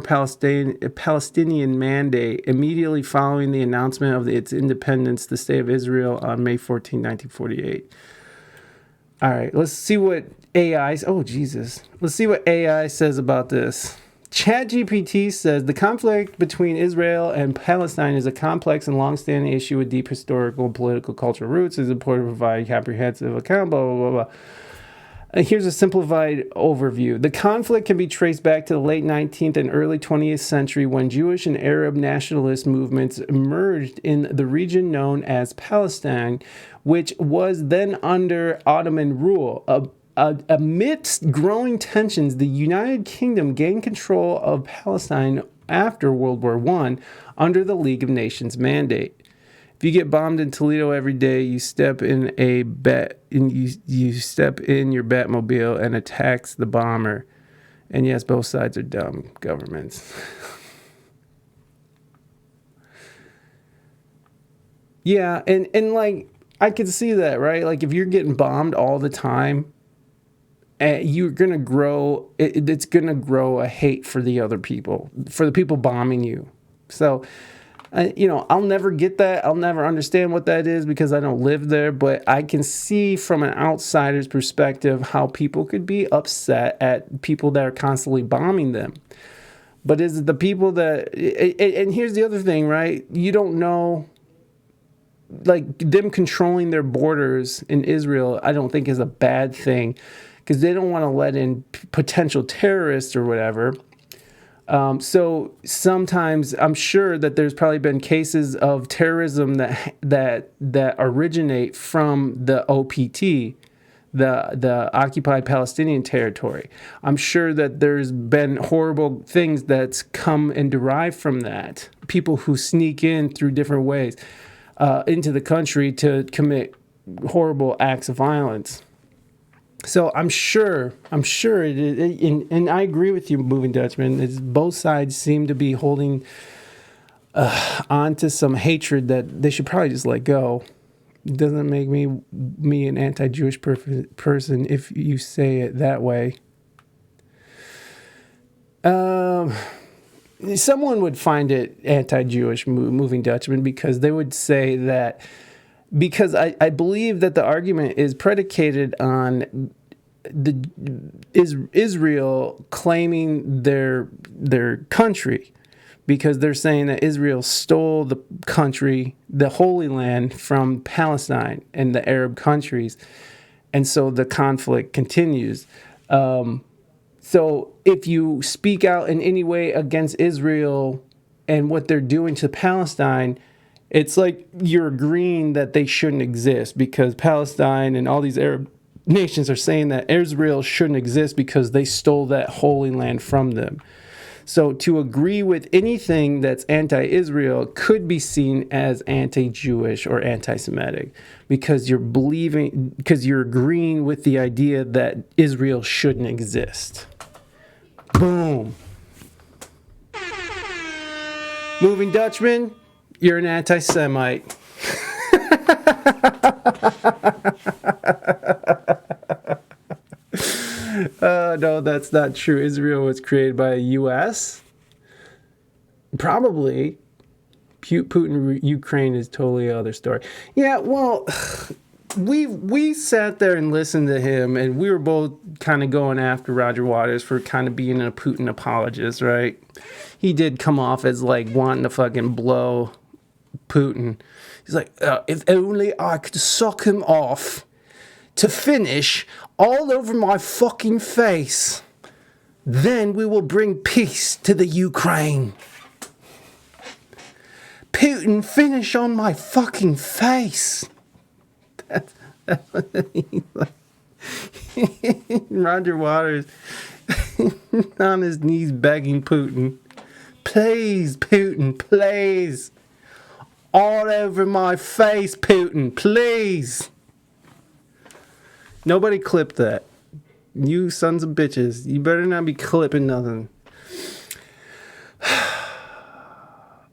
Palestinian Mandate. Immediately following the announcement of its independence, the State of Israel on May 14, 1948. All right, let's see what AI... Oh, Jesus. Let's see what AI says about this. ChatGPT says the conflict between Israel and Palestine is a complex and long-standing issue with deep historical and political cultural roots. It's important to provide a comprehensive account, blah, blah, blah, blah. Here's a simplified overview. The conflict can be traced back to the late 19th and early 20th century, when Jewish and Arab nationalist movements emerged in the region known as Palestine, which was then under Ottoman rule. Amidst growing tensions, the United Kingdom gained control of Palestine after World War I under the League of Nations mandate. If you get bombed in Toledo every day, you step in a you step in your Batmobile and attacks the bomber. And yes, both sides are dumb governments. Yeah, and like I could see that, right? Like if you're getting bombed all the time, you're gonna grow. It's gonna grow a hate for the other people, for the people bombing you. So, I'll never get that. I'll never understand what that is because I don't live there. But I can see from an outsider's perspective how people could be upset at people that are constantly bombing them. But is it the people that? And here's the other thing, right? You don't know. Like them controlling their borders in Israel, I don't think is a bad thing because they don't want to let in potential terrorists or whatever. So sometimes I'm sure that there's probably been cases of terrorism that originate from the OPT, the occupied Palestinian territory. I'm sure that there's been horrible things that's come and derived from that. People who sneak in through different ways into the country to commit horrible acts of violence. So I'm sure it is, and I agree with you, Moving Dutchman. Both sides seem to be holding onto some hatred that they should probably just let go. It doesn't make me an anti-Jewish person if you say it that way. Someone would find it anti-Jewish, Moving Dutchman, because they would say that, because I believe that the argument is predicated on Israel claiming their country, because they're saying that Israel stole the country, the Holy Land, from Palestine and the Arab countries, and so the conflict continues. So if you speak out in any way against Israel and what they're doing to Palestine, it's like you're agreeing that they shouldn't exist, because Palestine and all these Arab nations are saying that Israel shouldn't exist because they stole that Holy Land from them. So to agree with anything that's anti-Israel could be seen as anti-Jewish or anti-Semitic, because you're agreeing with the idea that Israel shouldn't exist. Boom. Moving Dutchman, you're an anti-Semite. No, that's not true. Israel was created by the U.S. Probably. Putin, Ukraine is totally other story. Yeah, well, we sat there and listened to him, and we were both kind of going after Roger Waters for kind of being a Putin apologist, right? He did come off as like wanting to fucking blow Putin. He's like, if only I could suck him off to finish all over my fucking face, then we will bring peace to the Ukraine. Putin, finish on my fucking face. That's what he's like. Roger Waters on his knees begging Putin, please, Putin, please. All over my face, Putin, please. Nobody clipped that. You sons of bitches. You better not be clipping nothing.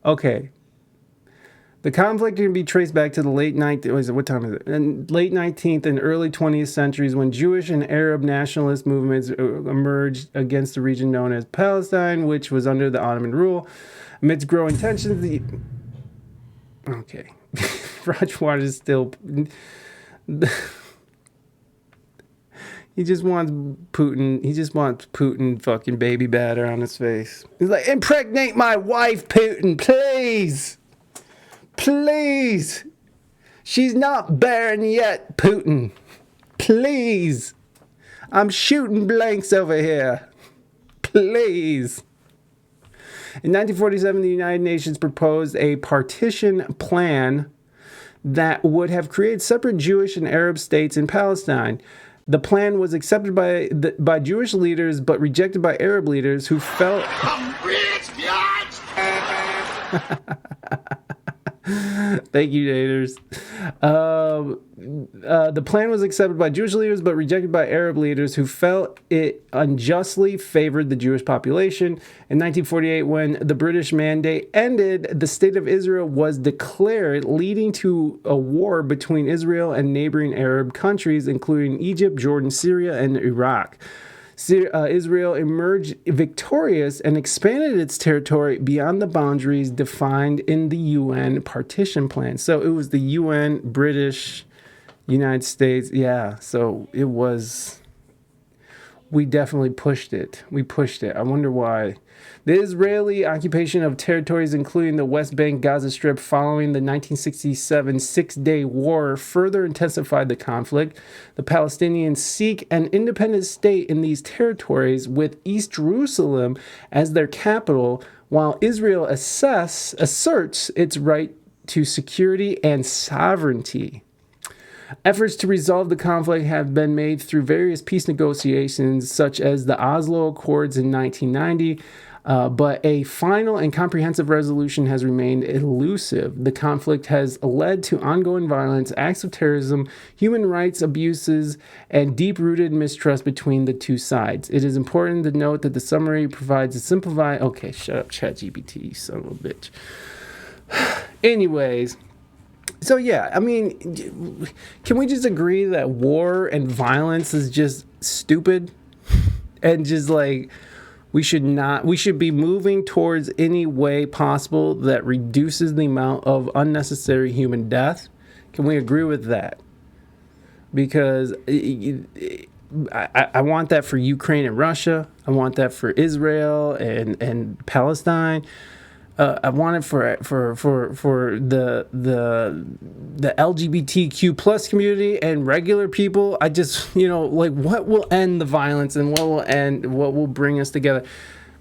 Okay. The conflict can be traced back to the late 19th and early 20th centuries, when Jewish and Arab nationalist movements emerged against the region known as Palestine, which was under the Ottoman rule. Amidst growing tensions, okay. Roger Waters is still... He just wants Putin fucking baby batter on his face. He's like, impregnate my wife, Putin, please. Please. She's not barren yet, Putin. Please. I'm shooting blanks over here. Please. In 1947, the United Nations proposed a partition plan that would have created separate Jewish and Arab states in Palestine. The plan was accepted by Jewish leaders, but rejected by Arab leaders who felt... Thank you, Naders. The plan was accepted by Jewish leaders but rejected by Arab leaders who felt it unjustly favored the Jewish population. In 1948, when the British mandate ended, the State of Israel was declared, leading to a war between Israel and neighboring Arab countries, including Egypt, Jordan, Syria, and Iraq. Israel emerged victorious and expanded its territory beyond the boundaries defined in the UN partition plan. So it was the UN, British, United States. Yeah, so it was... We definitely pushed it. We pushed it. I wonder why. The Israeli occupation of territories including the West Bank, Gaza Strip following the 1967 Six-Day War further intensified the conflict. The Palestinians seek an independent state in these territories with East Jerusalem as their capital, while Israel asserts its right to security and sovereignty. Efforts to resolve the conflict have been made through various peace negotiations, such as the Oslo Accords in 1990, but a final and comprehensive resolution has remained elusive. The conflict has led to ongoing violence, acts of terrorism, human rights abuses, and deep-rooted mistrust between the two sides. It is important to note that the summary provides a simplified... Okay, shut up, ChatGPT, you son of a bitch. Anyways... So, yeah, I mean, can we just agree that war and violence is just stupid? And just like, we should be moving towards any way possible that reduces the amount of unnecessary human death? Can we agree with that? Because I want that for Ukraine and Russia. I want that for Israel and Palestine. I want it for the LGBTQ plus community and regular people. I just, like, what will end the violence and what will bring us together?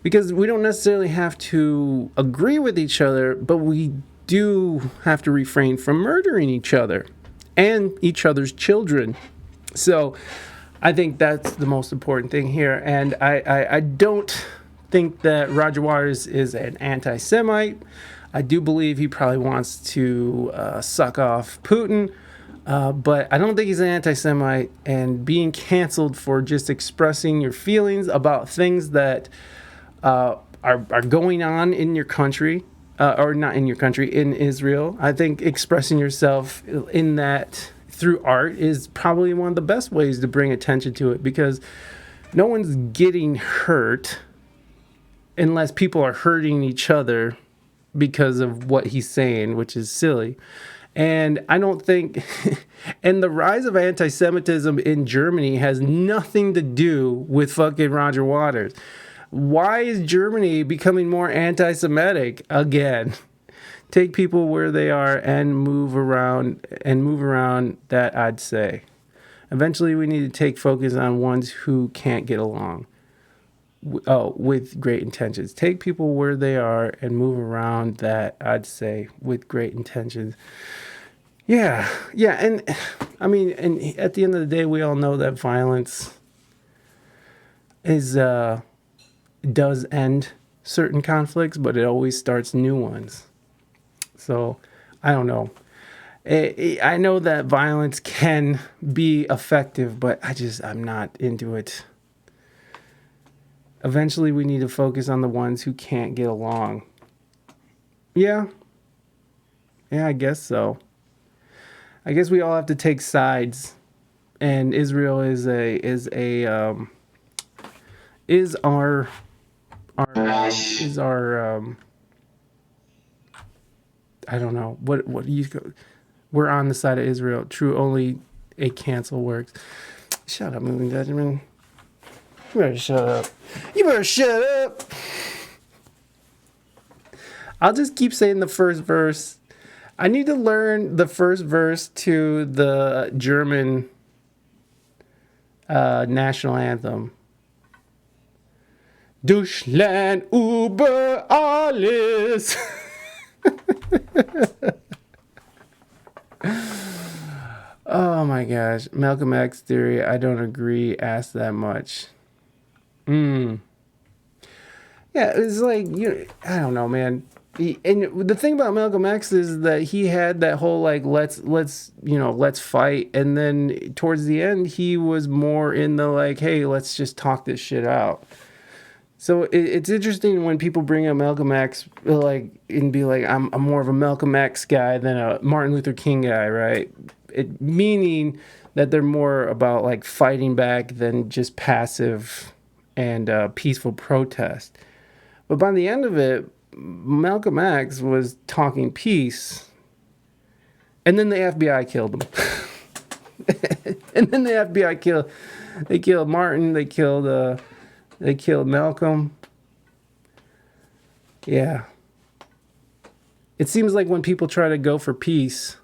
Because we don't necessarily have to agree with each other, but we do have to refrain from murdering each other and each other's children. So I think that's the most important thing here. And I don't think that Roger Waters is an anti-Semite. I do believe he probably wants to suck off Putin, but I don't think he's an anti-Semite. And being canceled for just expressing your feelings about things that are going on in your country, or not in your country, in Israel, I think expressing yourself in that through art is probably one of the best ways to bring attention to it, because no one's getting hurt unless people are hurting each other because of what he's saying, which is silly. And I don't think... and the rise of anti-Semitism in Germany has nothing to do with fucking Roger Waters. Why is Germany becoming more anti-Semitic again? Take people where they are and move around that, I'd say. Eventually, we need to take focus on ones who can't get along. With great intentions. Take people where they are and move around that, I'd say, with great intentions. Yeah, and I mean, and at the end of the day, we all know that violence does end certain conflicts, but it always starts new ones. So, I don't know. I know that violence can be effective, but I'm not into it. Eventually, we need to focus on the ones who can't get along. Yeah, I guess so. I guess we all have to take sides, and Israel is our I don't know what do you go? We're on the side of Israel. True, only a cancel works. Shut up, Moving Dutchman. You better shut up. I'll just keep saying the first verse. I need to learn the first verse to the German national anthem. Deutschland über alles. Oh my gosh. Malcolm X theory, I don't agree. Ask that much. Yeah, it's like, I don't know, man. And the thing about Malcolm X is that he had that whole like let's fight, and then towards the end he was more in the like, hey, let's just talk this shit out. So it's interesting when people bring up Malcolm X like and be like, I'm more of a Malcolm X guy than a Martin Luther King guy, right? Meaning that they're more about like fighting back than just passive and peaceful protest. But by the end of it, Malcolm X was talking peace, and then the FBI killed him. And then the FBI killed Martin. They killed Malcolm. Yeah. It seems like when people try to go for peace,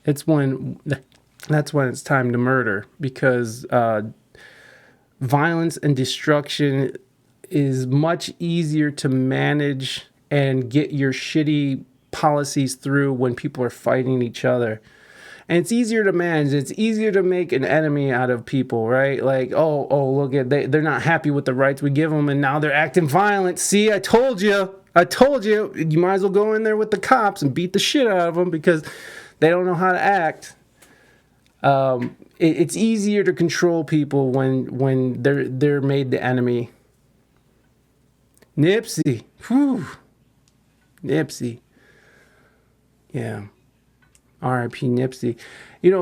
that's when it's time to murder, because violence and destruction is much easier to manage and get your shitty policies through when people are fighting each other. And it's easier to manage. It's easier to make an enemy out of people, right? Like, look at they're not happy with the rights we give them, and now they're acting violent. See, I told you. You might as well go in there with the cops and beat the shit out of them because they don't know how to act. It's easier to control people when they're made the enemy. Nipsey. Whew. Nipsey. Yeah. R.I.P. Nipsey. You know,